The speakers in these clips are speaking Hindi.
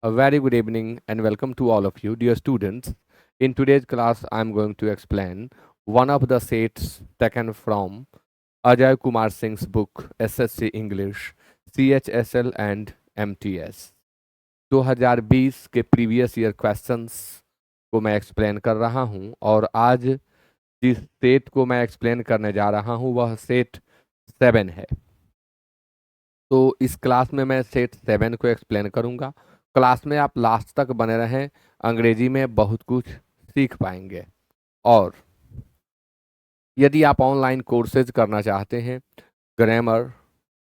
A very good evening and welcome to all of you, dear students. In today's class, I am going to explain one of the sets taken from Ajay Kumar Singh's book SSC English, CHSL and MTS. 2020 के प्रीवियस ईयर क्वेश्चंस को मैं एक्सप्लेन कर रहा हूं और आज जिस सेट को मैं एक्सप्लेन करने जा रहा हूं वह सेट 7 है। तो इस क्लास में मैं सेट 7 को एक्सप्लेन करूंगा। क्लास में आप लास्ट तक बने रहें, अंग्रेजी में बहुत कुछ सीख पाएंगे। और यदि आप ऑनलाइन कोर्सेज करना चाहते हैं, ग्रामर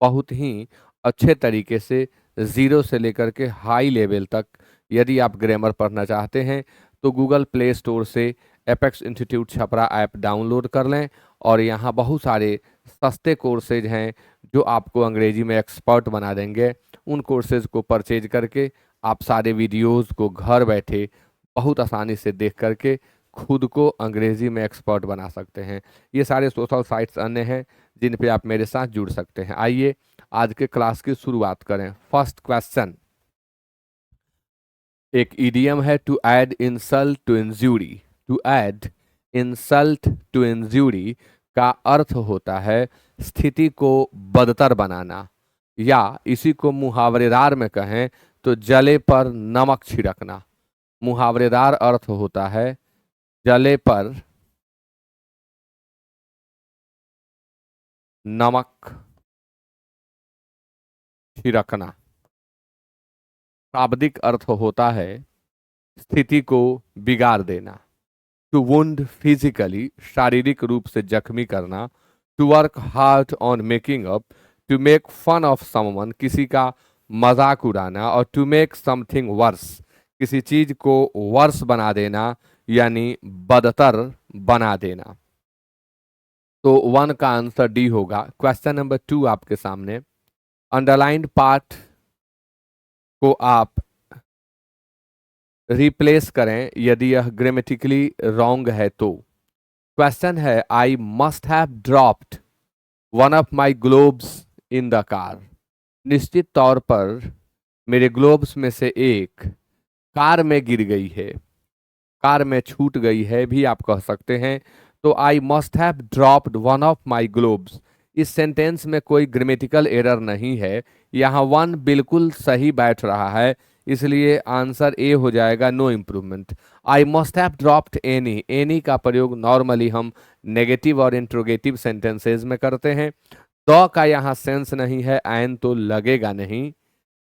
बहुत ही अच्छे तरीके से ज़ीरो से लेकर के हाई लेवल तक यदि आप ग्रामर पढ़ना चाहते हैं तो गूगल प्ले स्टोर से apex institute Chhapra app download कर लें। और यहाँ बहुत सारे सस्ते कोर्सेज हैं जो आपको अंग्रेजी में एक्सपर्ट बना देंगे। उन कोर्सेज को परचेज करके आप सारे वीडियोस को घर बैठे बहुत आसानी से देख करके खुद को अंग्रेजी में एक्सपर्ट बना सकते हैं। ये सारे सोशल साइट्स अन्य हैं जिन पे आप मेरे साथ जुड़ सकते हैं। आइए आज के क्लास की शुरुआत करें। फर्स्ट क्वेश्चन, एक इडियम है to add insult to injury. To add insult to injury का अर्थ होता है स्थिति को बदतर बनाना, या इसी को मुहावरेदार में कहें तो जले पर नमक छिड़कना। मुहावरेदार अर्थ होता है जले पर नमक छिड़कना। शाब्दिक अर्थ होता है स्थिति को बिगाड़ देना। टू वुंड फिजिकली, शारीरिक रूप से जख्मी करना। To work hard on making up, to make fun of someone, किसी का मजाक उड़ाना। और टू मेक समथिंग वर्स, किसी चीज को वर्स बना देना यानी बदतर बना देना। तो 1 का आंसर डी होगा। क्वेश्चन नंबर 2 आपके सामने। अंडरलाइंड पार्ट को आप रिप्लेस करें यदि यह ग्रामेटिकली रॉन्ग है तो। क्वेश्चन है, I must have dropped one of my gloves in the car. निश्चित तौर पर मेरे ग्लोब्स में से एक कार में गिर गई है, कार में छूट गई है भी आप कह सकते हैं। तो I must have dropped one of my gloves, इस सेंटेंस में कोई ग्रामेटिकल एरर नहीं है। यहाँ वन बिल्कुल सही बैठ रहा है, इसलिए आंसर ए हो जाएगा, no improvement. I must have dropped any, any का प्रयोग नॉर्मली हम नेगेटिव और इंट्रोगेटिव सेंटेंसेज में करते हैं। द का यहाँ सेंस नहीं है, एन तो लगेगा नहीं,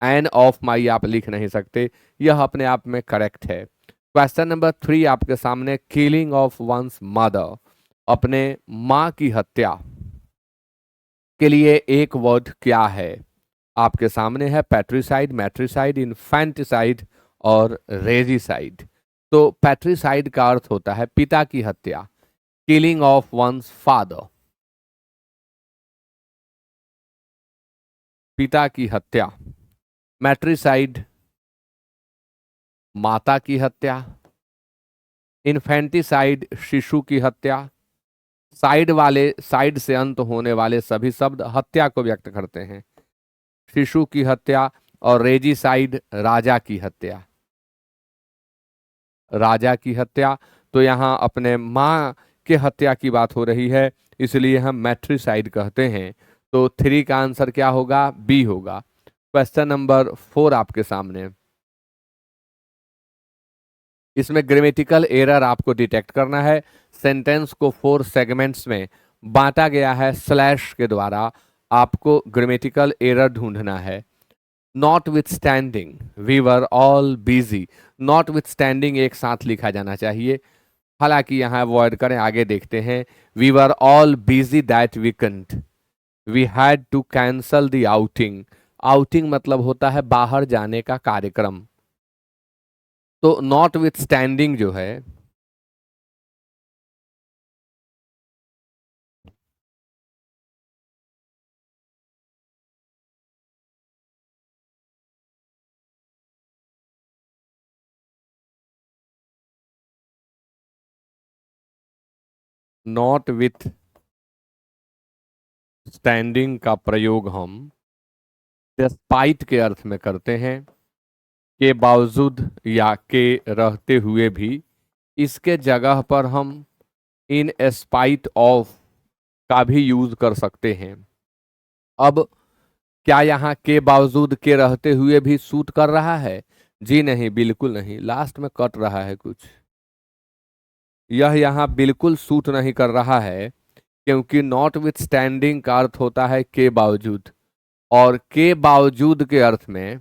एन ऑफ माई आप लिख नहीं सकते, यह अपने आप में करेक्ट है। क्वेश्चन नंबर 3 आपके सामने, किलिंग ऑफ वंस मदर, अपने माँ की हत्या के लिए एक वर्ड क्या है? आपके सामने है पैट्रिसाइड, मैट्रिसाइड, इन्फेंटिसाइड और रेजिसाइड। तो पैट्रिसाइड का अर्थ होता है पिता की हत्या, किलिंग ऑफ वंस फादर, पिता की हत्या। मैट्रिसाइड माता की हत्या, इन्फेंटिसाइड शिशु की हत्या। साइड वाले, साइड से अंत होने वाले सभी शब्द हत्या को व्यक्त करते हैं। शिशु की हत्या और रेजिसाइड राजा की हत्या, राजा की हत्या। तो यहाँ अपने माँ के हत्या की बात हो रही है, इसलिए हम मैट्रिसाइड कहते हैं। तो 3 का आंसर क्या होगा? बी होगा। क्वेश्चन नंबर 4 आपके सामने। इसमें ग्रामेटिकल एरर आपको डिटेक्ट करना है। सेंटेंस को 4 सेगमेंट्स में बांटा गया है स्लैश के द्वारा, आपको ग्रामेटिकल एरर ढूंढना है। Notwithstanding we were all busy, notwithstanding एक साथ लिखा जाना चाहिए, हालांकि यहाँ अवॉइड करें, आगे देखते हैं। We were all busy that weekend, we had to cancel the outing, outing मतलब होता है बाहर जाने का कार्यक्रम। तो नॉट विथ स्टैंडिंग जो है, नॉट विथ स्टैंडिंग का प्रयोग हम डिस्पाइट के अर्थ में करते हैं। के बावजूद या के रहते हुए भी, इसके जगह पर हम इन स्पाइट ऑफ का भी यूज कर सकते हैं। अब क्या यहाँ के बावजूद के रहते हुए भी सूट कर रहा है? जी नहीं, बिल्कुल नहीं, लास्ट में कट रहा है कुछ। यह यहाँ बिल्कुल सूट नहीं कर रहा है, क्योंकि नॉट विथ स्टैंडिंग का अर्थ होता है के बावजूद, और के बावजूद के अर्थ में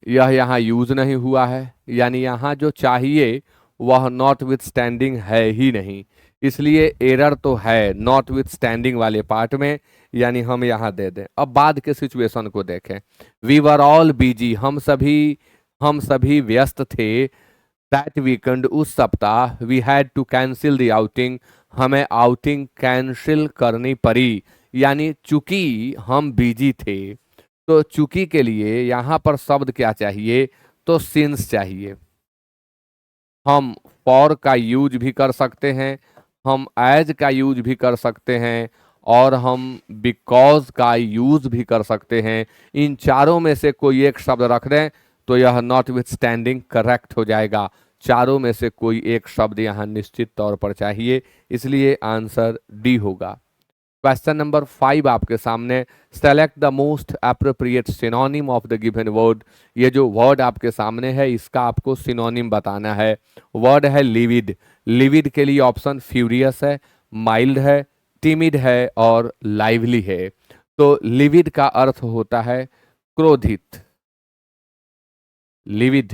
यह यहाँ यूज नहीं हुआ है, यानी यहाँ जो चाहिए वह नॉट विथ स्टैंडिंग है ही नहीं, इसलिए एरर तो है नॉट विथ स्टैंडिंग वाले पार्ट में, यानी हम यहाँ दे दें। अब बाद के सिचुएशन को देखें। वी वर ऑल बिजी, हम सभी व्यस्त थे। दैट वीकेंड, उस सप्ताह। We had to cancel the outing, हमें आउटिंग कैंसिल करनी पड़ी, यानी चूंकि हम बिजी थे। तो चूंकि के लिए यहां पर शब्द क्या चाहिए? तो सिंस चाहिए। हम फॉर का यूज भी कर सकते हैं, हम एज का यूज भी कर सकते हैं, और हम बिकॉज का यूज भी कर सकते हैं। इन चारों में से कोई एक शब्द रख दें तो यह नॉट विथ स्टैंडिंग करेक्ट हो जाएगा। चारों में से कोई एक शब्द यहाँ निश्चित तौर पर चाहिए, इसलिए आंसर डी होगा। क्वेश्चन नंबर 5 आपके सामने। Select the most appropriate synonym of the given word. ये जो वर्ड आपके सामने है इसका आपको सिनोनिम बताना है। वर्ड है लिविड। लिविड के लिए ऑप्शन फ्यूरियस है, माइल्ड है, टिमिड है और लाइवली है। तो लिविड का अर्थ होता है क्रोधित। लिविड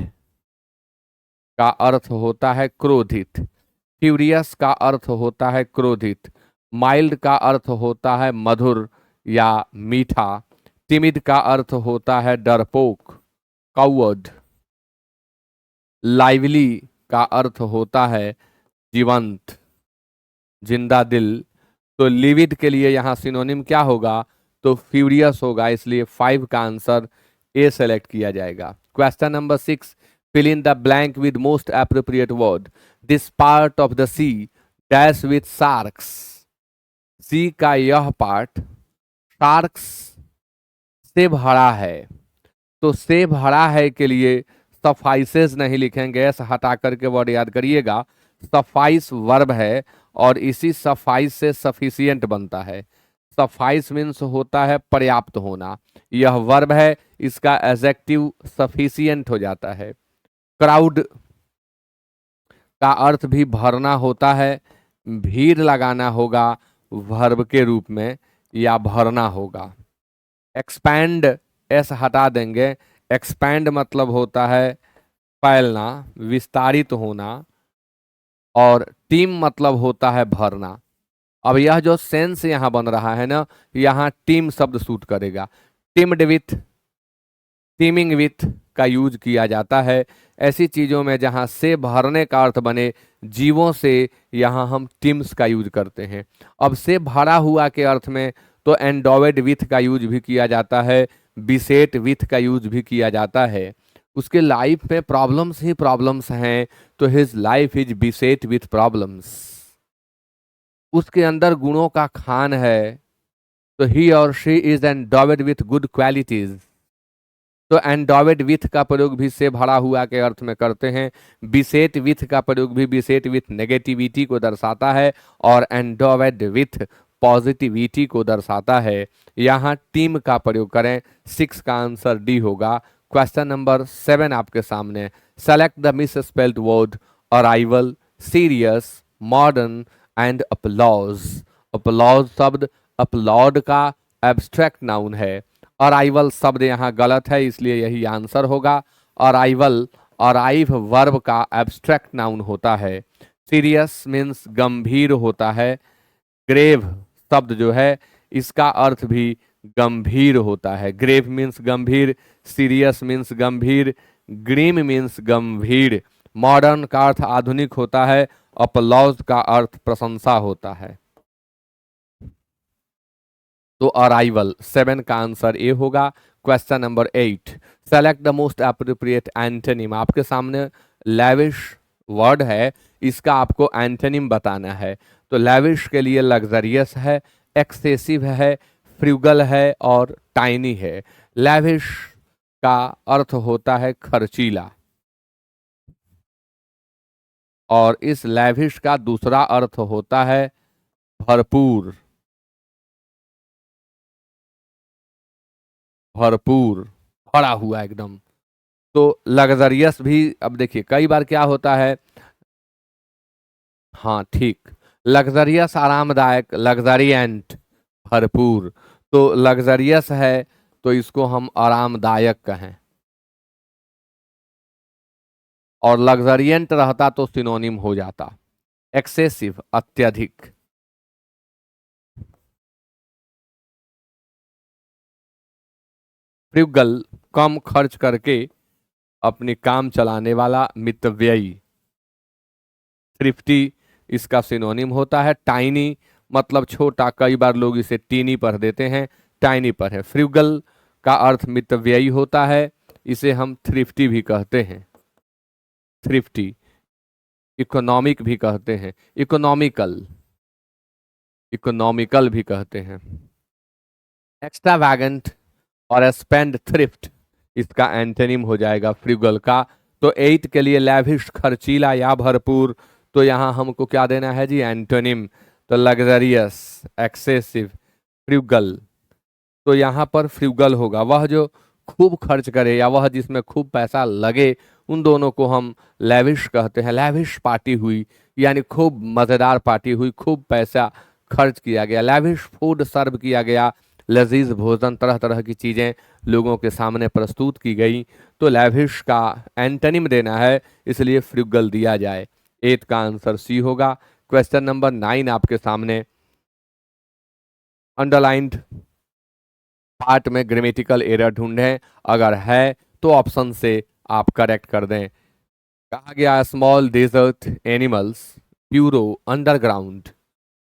का अर्थ होता है क्रोधित। फ्यूरियस का अर्थ होता है क्रोधित। माइल्ड का अर्थ होता है मधुर या मीठा। टिमिड का अर्थ होता है डरपोक, कावर्ड। लाइवली का अर्थ होता है जीवंत, जिंदा दिल। तो लिविड के लिए यहाँ सिनोनिम क्या होगा? तो फ्यूरियस होगा, इसलिए 5 का आंसर ए सेलेक्ट किया जाएगा। Question number 6, fill in the blank with most appropriate word. This part of the C dash with sharks. C का यह पार्ट शार्क्स से भरा है। तो से भरा है के लिए सफाइसेस नहीं लिखेंगे, ऐसा हटा करके वर्ड याद करिएगा। सफाइस वर्ब है और इसी सफाइस से सफिशियंट बनता है। सफाइस मीन्स होता है पर्याप्त होना, यह वर्ब है, इसका एडजेक्टिव सफिशियंट हो जाता है। क्राउड का अर्थ भी भरना होता है, भीड़ लगाना होगा वर्ब के रूप में, या भरना होगा। एक्सपैंड एस हटा देंगे। एक्सपैंड मतलब होता है फैलना, विस्तारित होना, और टीम मतलब होता है भरना। अब यह जो सेंस यहाँ बन रहा है ना, यहाँ टीम शब्द सूट करेगा। टीम्ड विथ, टीमिंग विथ का यूज किया जाता है ऐसी चीजों में जहाँ से भरने का अर्थ बने, जीवों से, यहाँ हम टीम्स का यूज करते हैं। अब से भरा हुआ के अर्थ में तो एंडोवेड विथ का यूज भी किया जाता है, बिसेट विथ का यूज भी किया जाता है। उसके लाइफ में प्रॉब्लम्स ही प्रॉब्लम्स हैं, तो his life is beset with problems. उसके अंदर गुणों का खान है, तो ही और she is endowed with good qualities. तो एंडोवेड विथ का प्रयोग भी से भरा हुआ के अर्थ में करते हैं। बिसेट विथ का प्रयोग भी बिसेट विथ नेगेटिविटी को दर्शाता है, और एंडोवेड विथ पॉजिटिविटी को दर्शाता है। यहाँ टीम का प्रयोग करें। 6 का आंसर डी होगा। क्वेश्चन नंबर 7 आपके सामने। Select the miss spelled word arrival, serious, modern and applause. Applause शब्द अपलॉड का एब्स्ट्रैक्ट नाउन है। अराइवल शब्द यहाँ गलत है, इसलिए यही आंसर होगा। अराइवल, अराइव वर्ब का एब्स्ट्रैक्ट नाउन होता है। सीरियस मीन्स गंभीर होता है। ग्रेव शब्द जो है इसका अर्थ भी गंभीर होता है। ग्रेव मीन्स गंभीर, सीरियस मीन्स गंभीर, ग्रीम मीन्स गंभीर। मॉडर्न का अर्थ आधुनिक होता है, अपलॉज का अर्थ प्रशंसा होता है। तो अराइवल 7 का आंसर ए होगा। Question number 8, select the most appropriate antonym. आपके सामने लैविश वर्ड है, इसका आपको एंटोनिम बताना है। तो लैविश के लिए लग्जरियस है, एक्सेसिव है, फ्रूगल है और टाइनी है। लैविश का अर्थ होता है खर्चीला, और इस लैविश का दूसरा अर्थ होता है भरपूर। भरपूर, भरा हुआ एकदम। तो लग्जरियस भी, अब देखिए कई बार क्या होता है, हाँ ठीक, लग्जरियस आरामदायक, लग्जरियंट भरपूर। तो लग्जरियस है तो इसको हम आरामदायक कहें, और लग्जरियंट रहता तो सिनोनिम हो जाता एक्सेसिव, अत्यधिक। फ्रुगल, कम खर्च करके अपनी काम चलाने वाला, मितव्ययी। थ्रिफ्टी इसका सिनोनिम होता है टाइनी, मतलब छोटा, कई बार लोग इसे टीनी पढ़ देते हैं, टाइनी पर है। फ्रुगल का अर्थ मितव्ययी होता है, इसे हम थ्रिफ्टी भी कहते हैं। थ्रिफ्टी, इकोनॉमिक भी कहते हैं, इकोनॉमिकल, इकोनॉमिकल भी कहते हैं। एक्स्ट्रावैगेंट और स्पेंड थ्रिफ्ट इसका एंटोनिम हो जाएगा फ्रुगल का। तो 8 के लिए लैविश, खर्चीला या भरपूर, तो यहाँ हमको क्या देना है जी, एंटोनिम। तो लग्जरियस, एक्सेसिव, फ्रुगल। तो यहाँ पर फ्रुगल होगा वह जो खूब खर्च करे या वह जिसमें खूब पैसा लगे, उन दोनों को हम लैविश कहते हैं। लैविश पार्टी हुई यानी खूब मज़ेदार पार्टी हुई, खूब पैसा खर्च किया गया, लैविश फूड सर्व किया गया, लजीज भोजन, तरह तरह की चीज़ें लोगों के सामने प्रस्तुत की गई। तो लैविश का एंटोनिम देना है, इसलिए फ्रुगल दिया जाए। 8 का आंसर सी होगा। क्वेश्चन नंबर 9 आपके सामने। अंडरलाइंड पार्ट में ग्रामेटिकल एरर ढूंढें, अगर है तो ऑप्शन से आप करेक्ट कर दें। कहा गया small desert animals burrow underground,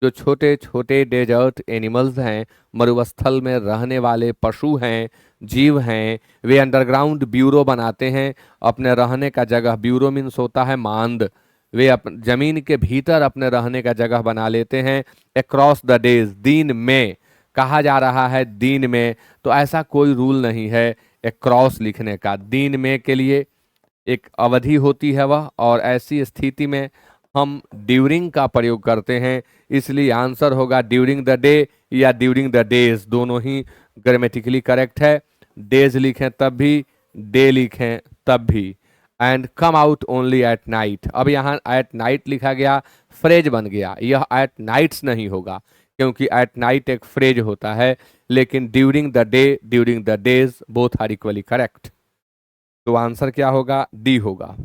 जो छोटे छोटे डेजर्ट एनिमल्स हैं, मरुस्थल में रहने वाले पशु हैं, जीव हैं, वे अंडरग्राउंड ब्यूरो बनाते हैं, अपने रहने का जगह, ब्यूरो मीन्स होता है मांद, वे जमीन के भीतर अपने रहने का जगह बना लेते हैं। अक्रॉस द डेज, दिन में, कहा जा रहा है दिन में, तो ऐसा कोई रूल नहीं है अक्रॉस लिखने का। दिन में के लिए एक अवधि होती है वह, और ऐसी स्थिति में हम ड्यूरिंग का प्रयोग करते हैं, इसलिए आंसर होगा ड्यूरिंग द डे या ड्यूरिंग द डेज, दोनों ही ग्रामेटिकली करेक्ट है। डेज लिखें तब भी, डे लिखें तब भी। And come out only at night, अब यहाँ एट नाइट लिखा गया, फ्रेज बन गया, यह एट नाइट्स नहीं होगा क्योंकि एट नाइट एक फ्रेज होता है, लेकिन during the day, during the days, both are equally correct. तो आंसर क्या होगा, डी होगा।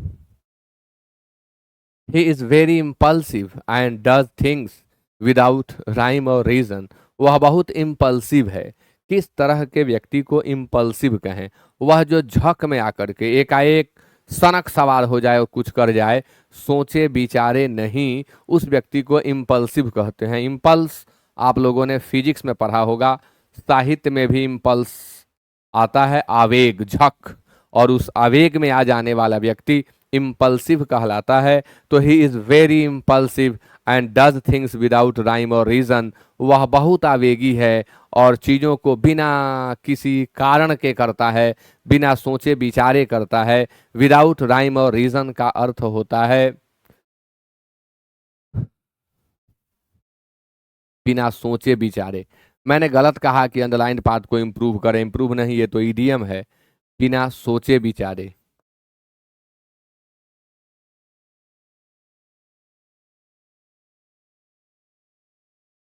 He is very impulsive and does things without rhyme और रीजन, वह बहुत इम्पल्सिव है। किस तरह के व्यक्ति को इम्पल्सिव कहें, वह जो झक में आकर के एकाएक सनक सवार हो जाए और कुछ कर जाए, सोचे विचारे नहीं, उस व्यक्ति को इम्पल्सिव कहते हैं। इम्पल्स आप लोगों ने फिजिक्स में पढ़ा होगा, साहित्य में भी इम्पल्स आता है, आवेग, झक, और उस आवेग में आ जाने वाला व्यक्ति इम्पल्सिव कहलाता है। तो ही is very impulsive and does things without rhyme और रीजन, वह बहुत आवेगी है और चीज़ों को बिना किसी कारण के करता है, बिना सोचे विचारे करता है। विदाउट राइम और रीजन का अर्थ होता है बिना सोचे विचारे। मैंने गलत कहा कि अंडरलाइन पार्ट को इम्प्रूव करें, इम्प्रूव नहीं, ये तो ईडीएम है, बिना सोचे विचारे।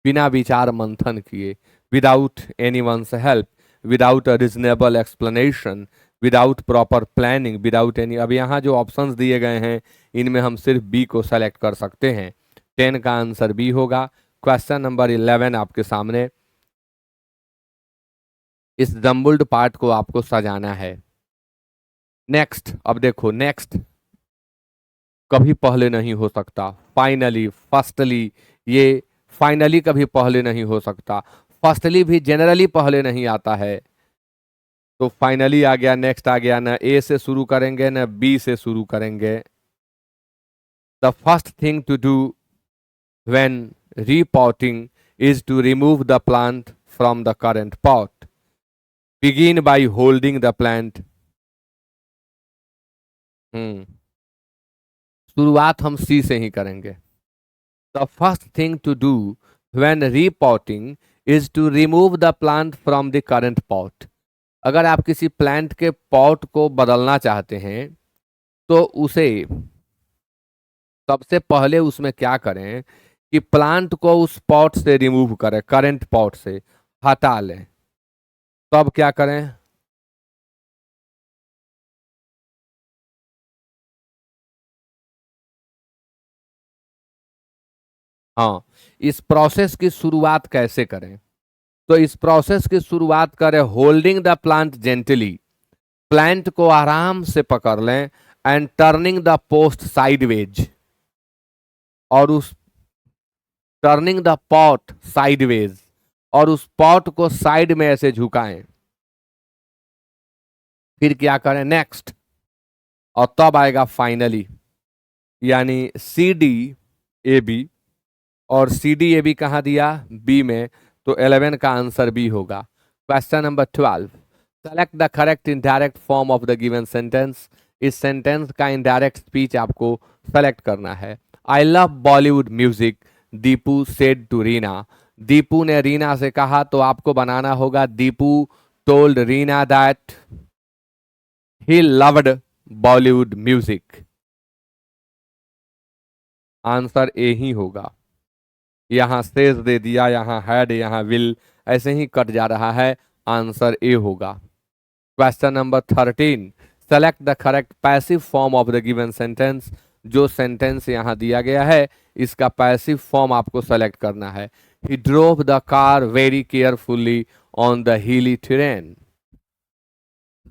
बिना विचार मंथन किए, without any ones help, without a reasonable explanation, without proper planning, without any. अब यहाँ जो ऑप्शंस दिए गए हैं इनमें हम सिर्फ बी को सेलेक्ट कर सकते हैं। 10 का आंसर बी होगा। क्वेश्चन नंबर 11 आपके सामने। इस जम्बल्ड पार्ट को आपको सजाना है। नेक्स्ट, अब देखो नेक्स्ट कभी पहले नहीं हो सकता, फाइनली, फर्स्टली, ये फाइनली कभी पहले नहीं हो सकता, फर्स्टली भी जनरली पहले नहीं आता है। तो फाइनली आ गया, नेक्स्ट आ गया, ना ए से शुरू करेंगे ना बी से शुरू करेंगे। The first thing to do when repotting is to remove the plant from the current pot. Begin by holding the plant शुरुआत हम सी से ही करेंगे। The first thing to do when repotting is to remove the plant from the current pot. अगर आप किसी प्लांट के पॉट को बदलना चाहते हैं तो उसे सबसे पहले उसमें क्या करें कि प्लांट को उस पॉट से रिमूव करें, करंट पॉट से हटा लें। तब क्या करें? हाँ, इस प्रोसेस की शुरुआत कैसे करें? तो इस प्रोसेस की शुरुआत करें holding the plant gently. Plant को आराम से पकड़ लें and turning the post sideways, और उस टर्निंग द पॉट साइडवेज, और उस पॉट को साइड में ऐसे झुकाएं। फिर क्या करें नेक्स्ट? और तब आएगा फाइनली, यानी सी डी ए बी। और सी डी ए बी कहाँ दिया? बी में, तो 11 का आंसर बी होगा। Question number 12, select the correct indirect form of the given sentence. इस सेंटेंस का इनडायरेक्ट स्पीच आपको सेलेक्ट करना है। I love Bollywood music, Deepu said to Reena. Deepu ने रीना से कहा, तो आपको बनाना होगा Deepu told Reena that he loved Bollywood music. Answer A ही होगा। यहां सेज दे दिया, यहां हैड, यहां विल, ऐसे ही कट जा रहा है। आंसर ए होगा। Question number 13, select the correct passive form of the given sentence. जो सेंटेंस यहां दिया गया है इसका पैसिव फॉर्म आपको सेलेक्ट करना है। He drove the car very carefully on the hilly terrain.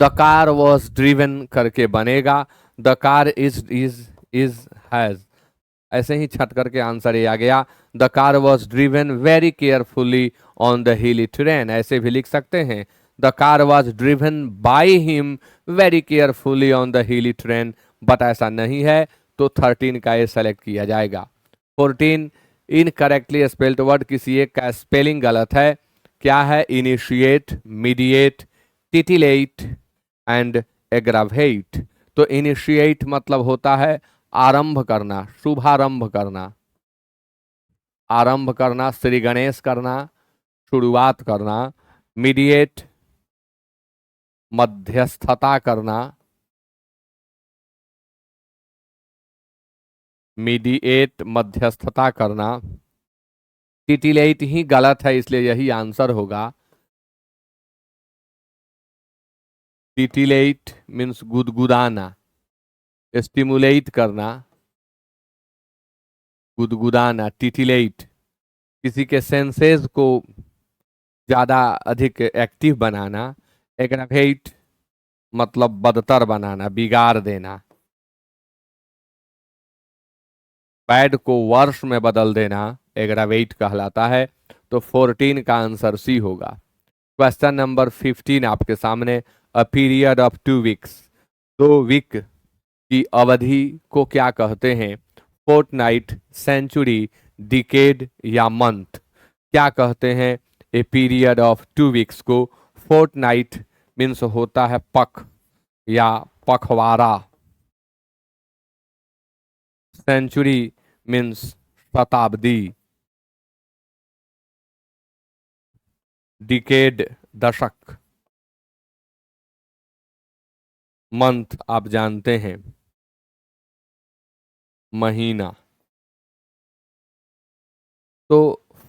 The car was driven करके बनेगा द कार इज हैज, ऐसे ही छट करके आंसर ये आ गया। The car was driven very carefully on the hilly terrain, ऐसे भी लिख सकते हैं the car was driven by him very carefully on the hilly terrain, but ऐसा नहीं है, तो 13 का ये सेलेक्ट किया जाएगा। 14, इनकरेक्टली स्पेल्ड वर्ड, किसी एक का स्पेलिंग गलत है। क्या है? Initiate, mediate, titillate and aggravate. तो इनिशिएट मतलब होता है आरंभ करना, शुभारंभ करना, आरंभ करना, श्री गणेश करना, शुरुआत करना। मीडिएट मध्यस्थता करना, मीडिएट मध्यस्थता करना। टिटिलेट ही गलत है, इसलिए यही आंसर होगा। टिटिलेट मीन्स गुदगुदाना, स्टिमुलेट करना, गुदगुदाना, टिटिलेट। किसी के सेंसेस को ज्यादा अधिक एक्टिव बनाना। एग्रावेट मतलब बदतर बनाना, बिगाड़ देना। बैड को वर्ष में बदल देना एग्रावेट कहलाता है। तो 14 का आंसर सी होगा। क्वेश्चन नंबर 15 आपके सामने, a period of 2 weeks. 2 week की अवधि को क्या कहते हैं? फोर्टनाइट, सेंचुरी, डिकेड या मंथ? क्या कहते हैं ए पीरियड ऑफ 2 वीक्स को? फोर्टनाइट मीन्स होता है पख या पखवाड़ा। सेंचुरी मीन्स शताब्दी। डिकेड दशक। मंथ आप जानते हैं महीना। तो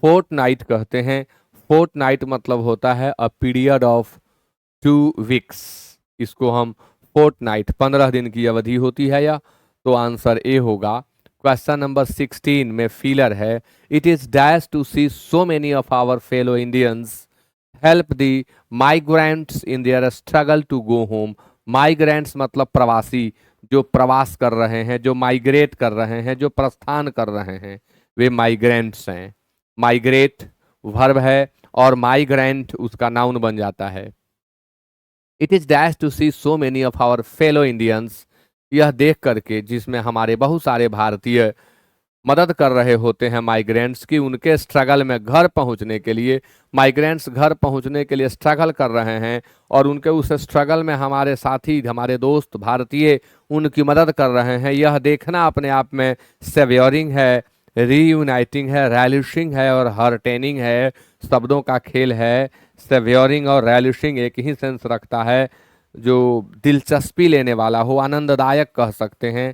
फोर्टनाइट कहते हैं, फोर्टनाइट मतलब होता है अ पीरियड ऑफ 2 वीक्स। इसको हम फोर्टनाइट, 15 दिन की अवधि होती है या, तो आंसर ए होगा। क्वेश्चन नंबर 16 में फीलर है, it is dash to see so many of our fellow Indians help the migrants in their struggle to go home. Migrants मतलब प्रवासी, जो प्रवास कर रहे हैं, जो माइग्रेट कर रहे हैं, जो प्रस्थान कर रहे हैं, वे माइग्रेंट्स हैं। माइग्रेट वर्ब है और माइग्रेंट उसका नाउन बन जाता है। It is dash to see so many of our fellow Indians, यह देख करके जिसमें हमारे बहुत सारे भारतीय मदद कर रहे होते हैं माइग्रेंट्स की, उनके स्ट्रगल में घर पहुंचने के लिए। माइग्रेंट्स घर पहुंचने के लिए स्ट्रगल कर रहे हैं और उनके उस स्ट्रगल में हमारे साथी, हमारे दोस्त भारतीय उनकी मदद कर रहे हैं। यह देखना अपने आप में सेव्योरिंग है, रीयूनाइटिंग है, रैलिशिंग है और हर्टेनिंग है। शब्दों का खेल है। सेव्योरिंग और रैलिशिंग एक ही सेंस रखता है, जो दिलचस्पी लेने वाला हो, आनंददायक कह सकते हैं।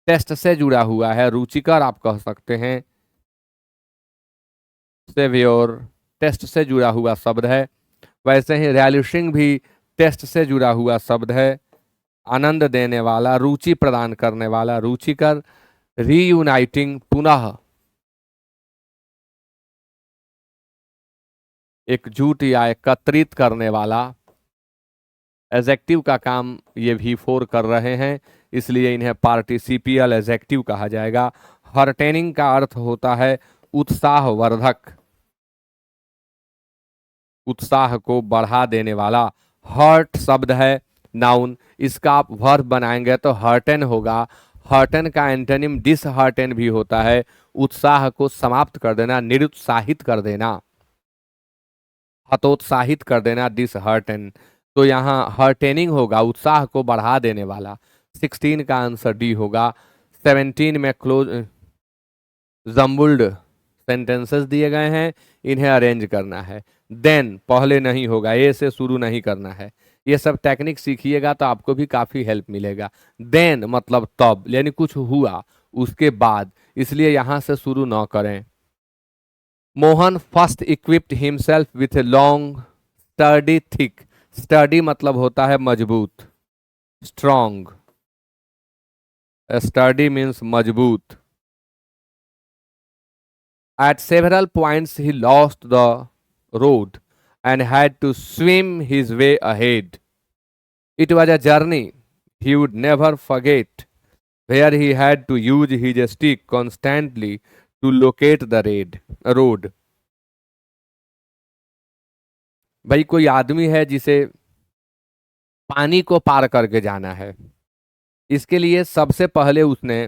टेस्ट से जुड़ा हुआ है, रुचिकर आप कह सकते हैं। सेव्योर टेस्ट से जुड़ा हुआ शब्द है। वैसे ही रैलिशिंग भी टेस्ट से जुड़ा हुआ शब्द है, आनंद देने वाला, रुचि प्रदान करने वाला, रुचिकर। रीयूनाइटिंग पुनः एकजुट या एकत्रित करने वाला। एजेक्टिव का काम ये V4 कर रहे हैं, इसलिए इन्हें पार्टिसिपियल एजेक्टिव कहा जाएगा। हर्टेनिंग का अर्थ होता है उत्साहवर्धक, उत्साह को बढ़ा देने वाला। हर्ट शब्द है नाउन, इसका आप वर्ब बनाएंगे तो हर्टन होगा। हर्टन का एंटोनिम डिसहर्टन भी होता है, उत्साह को समाप्त कर देना, निरुत्साहित कर देना, हतोत्साहित कर देना, डिसहर्टन। तो यहाँ हर्टेनिंग होगा, उत्साह को बढ़ा देने वाला। 16 का आंसर डी होगा। 17 में क्लोज जम्बुल्ड सेंटेंसेस दिए गए हैं, इन्हें अरेंज करना है। देन पहले नहीं होगा, ए से शुरू नहीं करना है। ये सब टेक्निक सीखिएगा तो आपको भी काफी हेल्प मिलेगा। देन मतलब तब, यानी कुछ हुआ उसके बाद, इसलिए यहां से शुरू ना करें। Mohan first equipped himself with a long sturdy thick. Sturdy मतलब होता है मजबूत, स्ट्रॉन्ग। स्टर्डी मीन्स मजबूत। At several points, he lost the road and had to swim his way ahead. It was a journey he would never forget, where he had to use his stick constantly to locate the road. भाई कोई आदमी है जिसे पानी को पार करके जाना है, इसके लिए सबसे पहले उसने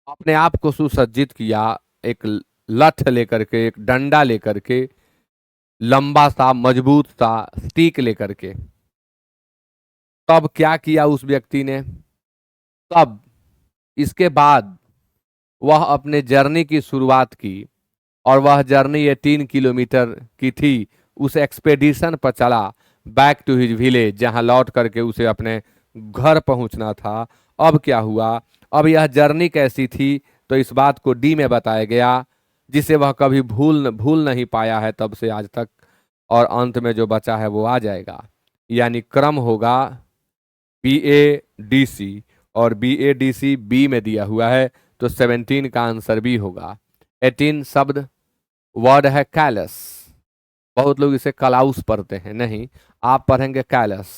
अपने आप को सुसज्जित किया, एक लठ लेकर के, एक डंडा लेकर के, लंबा सा मजबूत सा स्टिक लेकर के। तब क्या किया उस व्यक्ति ने? तब इसके बाद वह अपने जर्नी की शुरुआत की, और वह जर्नी 18 किलोमीटर की थी। उस एक्सपेडिशन पर चला बैक टू हिज विलेज, जहां लौट करके उसे अपने घर पहुंचना था। अब क्या हुआ? अब यह जर्नी कैसी थी, तो इस बात को डी में बताया गया, जिसे वह कभी भूल नहीं पाया है तब से आज तक, और अंत में जो बचा है वो आ जाएगा। यानी क्रम होगा BADC, और BADC बी में दिया हुआ है, तो 17 का आंसर बी होगा। 18 शब्द वर्ड है कैलस। बहुत लोग इसे कलाउस पढ़ते हैं, नहीं, आप पढ़ेंगे कैलस।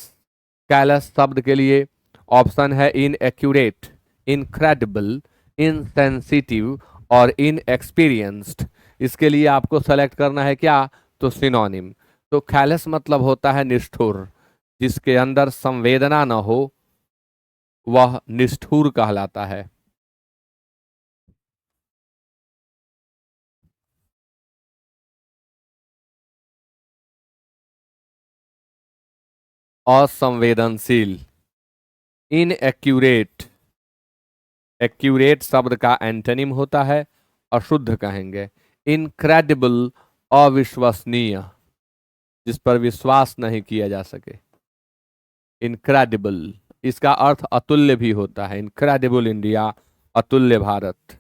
कैलस शब्द के लिए ऑप्शन है इनएक्यूरेट, इनक्रेडिबल, इनसेंसिटिव और इनएक्सपीरियंस्ड। इसके लिए आपको सेलेक्ट करना है क्या? तो सिनोनिम। तो कैलस मतलब होता है निष्ठुर, जिसके अंदर संवेदना न हो वह निष्ठुर कहलाता है। असंवेदनशील, इनएक्यूरेट। एक्यूरेट शब्द का एंटोनिम होता है अशुद्ध कहेंगे। इनक्रेडिबल, अविश्वसनीय, जिस पर विश्वास नहीं किया जा सके। इनक्रेडिबल, इसका अर्थ अतुल्य भी होता है। इनक्रेडिबल इंडिया, अतुल्य भारत।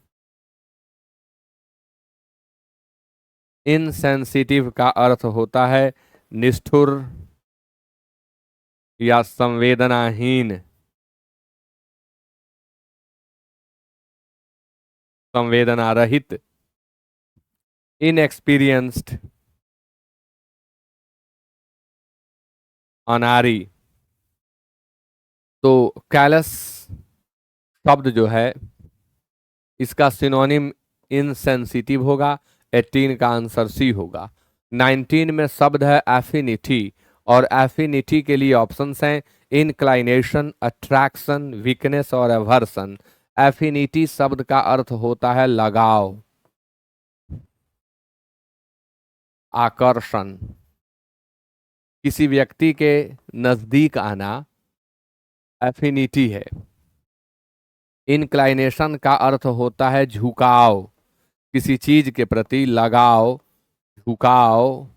इनसेंसिटिव का अर्थ होता है निष्ठुर या संवेदनाहीन, संवेदना रहित। इनएक्सपीरियंस्ड, अनारी। तो कैलस शब्द जो है इसका सिनोनिम इनसेंसिटिव होगा। 18 का आंसर सी होगा। 19 में शब्द है एफिनिटी, और एफिनिटी के लिए ऑप्शंस हैं इंक्लाइनेशन, अट्रैक्शन, वीकनेस और एवर्सन। एफिनिटी शब्द का अर्थ होता है लगाव, आकर्षण, किसी व्यक्ति के नजदीक आना एफिनिटी है। इंक्लाइनेशन का अर्थ होता है झुकाव, किसी चीज के प्रति लगाव, झुकाव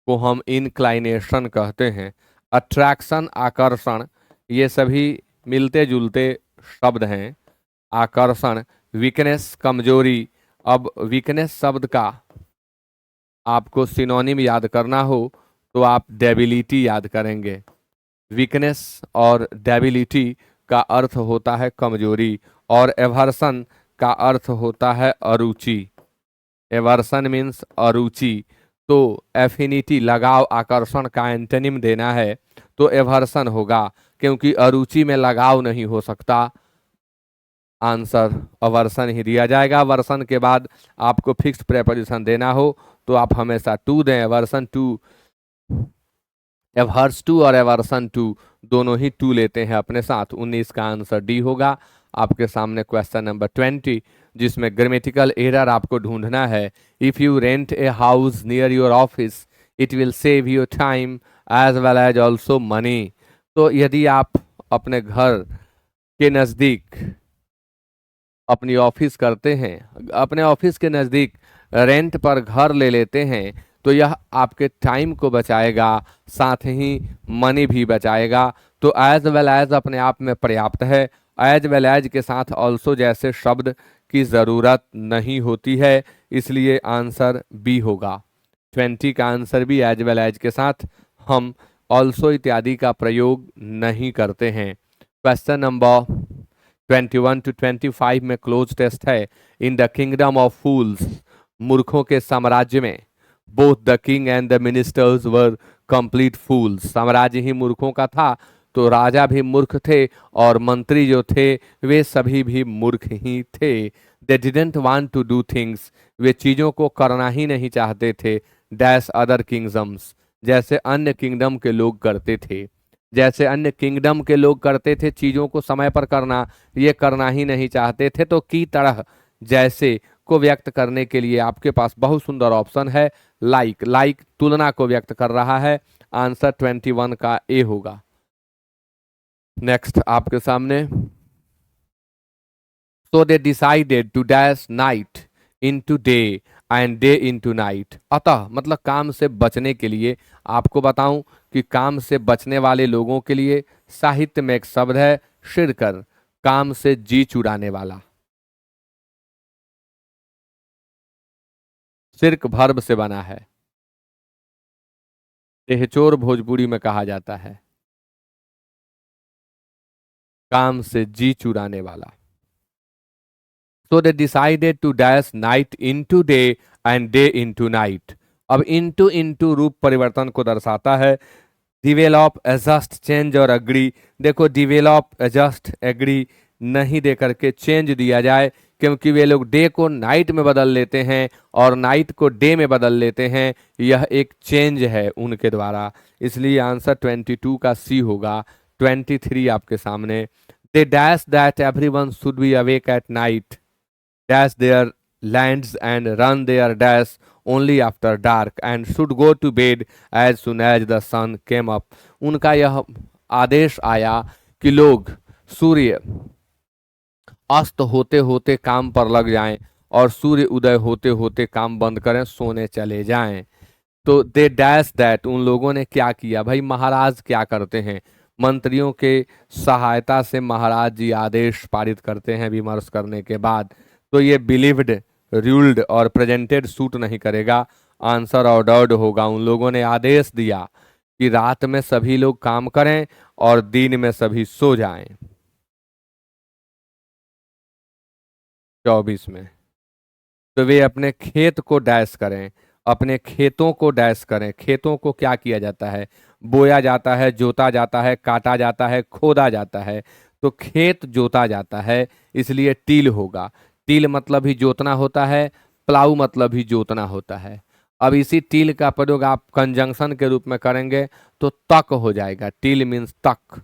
को हम इंक्लाइनेशन कहते हैं। अट्रैक्शन, आकर्षण, ये सभी मिलते जुलते शब्द हैं। आकर्षण, वीकनेस, कमजोरी। अब वीकनेस शब्द का आपको सिनोनिम याद करना हो तो आप डेबिलिटी याद करेंगे। वीकनेस और डेबिलिटी का अर्थ होता है कमजोरी, और एवर्सन का अर्थ होता है अरुचि। Aversion means अरुचि। तो एफिनिटी लगाव, आकर्षण का एंटोनिम देना है तो एवर्सन होगा, क्योंकि अरुचि में लगाव नहीं हो सकता। आंसर अवर्सन ही दिया जाएगा। वर्सन के बाद आपको फिक्स्ड प्रेपोजिशन देना हो तो आप हमेशा टू दें। एवर्सन टू, एवर्स टू और एवर्सन टू दोनों ही टू लेते हैं अपने साथ। 19 का आंसर डी होगा। आपके सामने क्वेश्चन नंबर 20, जिसमें ग्रामेटिकल एरर आपको ढूंढना है। If you rent a house near your office it will save your time as well as also money. तो यदि आप अपने घर के नज़दीक अपनी ऑफिस करते हैं, अपने ऑफिस के नज़दीक रेंट पर घर ले लेते हैं, तो यह आपके टाइम को बचाएगा, साथ ही मनी भी बचाएगा। तो एज वेल एज अपने आप में पर्याप्त है। एज वेल एज के साथ ऑल्सो जैसे शब्द की ज़रूरत नहीं होती है, इसलिए आंसर बी होगा। 20 का आंसर भी एज वेल एज के साथ हम ऑल्सो इत्यादि का प्रयोग नहीं करते हैं। क्वेश्चन नंबर 21 to 25 में क्लोज टेस्ट है। In the kingdom of fools, मूर्खों के साम्राज्य में, both the king and the ministers were complete fools. साम्राज्य ही मूर्खों का था तो राजा भी मूर्ख थे और मंत्री जो थे वे सभी भी मूर्ख ही थे। They didn't want to do things, वे चीज़ों को करना ही नहीं चाहते थे। डैश अदर किंगडम्स, जैसे अन्य किंगडम के लोग करते थे। जैसे अन्य किंगडम के लोग करते थे चीज़ों को समय पर करना, ये करना ही नहीं चाहते थे। तो की तरह, जैसे को व्यक्त करने के लिए आपके पास बहुत सुंदर ऑप्शन है। लाइक, लाइक तुलना को व्यक्त कर रहा है। आंसर 21 का ए होगा। नेक्स्ट आपके सामने, so they decided to dash night into day and day into night. अतः मतलब काम से बचने के लिए, आपको बताऊं कि काम से बचने वाले लोगों के लिए साहित्य में एक शब्द है शिरकर, काम से जी चुराने वाला। सिर्क भर्ब से बना है। टेहचोर भोजपुरी में कहा जाता है काम से जी चुराने वाला। So they decided to dash night into day and day into night। अब into रूप परिवर्तन को दर्शाता है। डिवेलप, एडजस्ट, चेंज और एग्री। देखो डिवेलप, एडजस्ट, एग्री नहीं दे करके चेंज दिया जाए, क्योंकि वे लोग डे को नाइट में बदल लेते हैं और नाइट को डे में बदल लेते हैं। यह एक चेंज है उनके द्वारा, इसलिए आंसर 22 का सी होगा। 23 आपके सामने, they dash that everyone should be awake at night, dash their lands and run their dash only after dark and should go to bed as soon as the sun came up। उनका यह आदेश आया कि लोग सूर्य अस्त होते होते काम पर लग जाएं और सूर्य उदय होते होते काम बंद करें, सोने चले जाएं। तो दे डैश दैट, उन लोगों ने क्या किया भाई? महाराज क्या करते हैं? मंत्रियों के सहायता से महाराज जी आदेश पारित करते हैं विमर्श करने के बाद। तो ये बिलीव्ड, रूल्ड और प्रेजेंटेड सूट नहीं करेगा। आंसर ऑर्डर्ड होगा। उन लोगों ने आदेश दिया कि रात में सभी लोग काम करें और दिन में सभी सो जाएं। 24 में, तो वे अपने खेत को डैश करें, अपने खेतों को डैश करें। खेतों को क्या किया जाता है? बोया जाता है, जोता जाता है, काटा जाता है, खोदा जाता है। तो खेत जोता जाता है, इसलिए टील होगा। टील मतलब ही जोतना होता है, प्लाऊ मतलब ही जोतना होता है। अब इसी टिल का प्रयोग आप कंजंक्शन के रूप में करेंगे तो तक हो जाएगा, टिल मीन्स तक।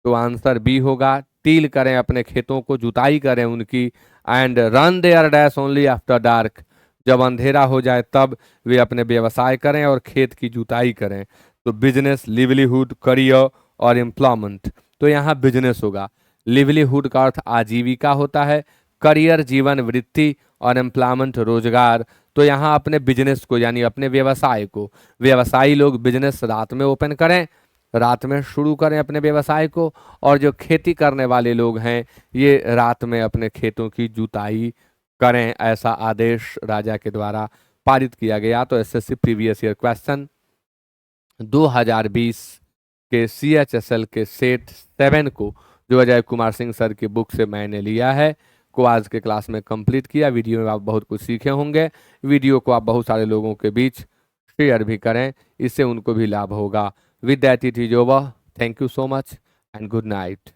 तो आंसर बी होगा, टिल करें अपने खेतों को, जुताई करें उनकी, and run there dash only after dark, जब अंधेरा हो जाए तब वे अपने व्यवसाय करें और खेत की जुताई करें। तो बिजनेस, लिवलीहुड, करियर और एम्प्लॉयमेंट, तो यहाँ बिजनेस होगा। लिवलीहुड का अर्थ आजीविका होता है, करियर जीवन वृत्ति और एम्प्लॉयमेंट रोजगार। तो यहाँ अपने बिजनेस को यानी अपने व्यवसाय को, व्यवसायी लोग बिजनेस रात में ओपन करें, रात में शुरू करें अपने व्यवसाय को, और जो खेती करने वाले लोग हैं ये रात में अपने खेतों की जुताई करें, ऐसा आदेश राजा के द्वारा पारित किया गया। तो एसएससी प्रीवियस ईयर क्वेश्चन 2020 के CHSL के सेट 7 को जो अजय कुमार सिंह सर की बुक से मैंने लिया है को आज के क्लास में कंप्लीट किया। वीडियो में आप बहुत कुछ सीखे होंगे। वीडियो को आप बहुत सारे लोगों के बीच शेयर भी करें, इससे उनको भी लाभ होगा। With that it is over. Thank you so much and good night.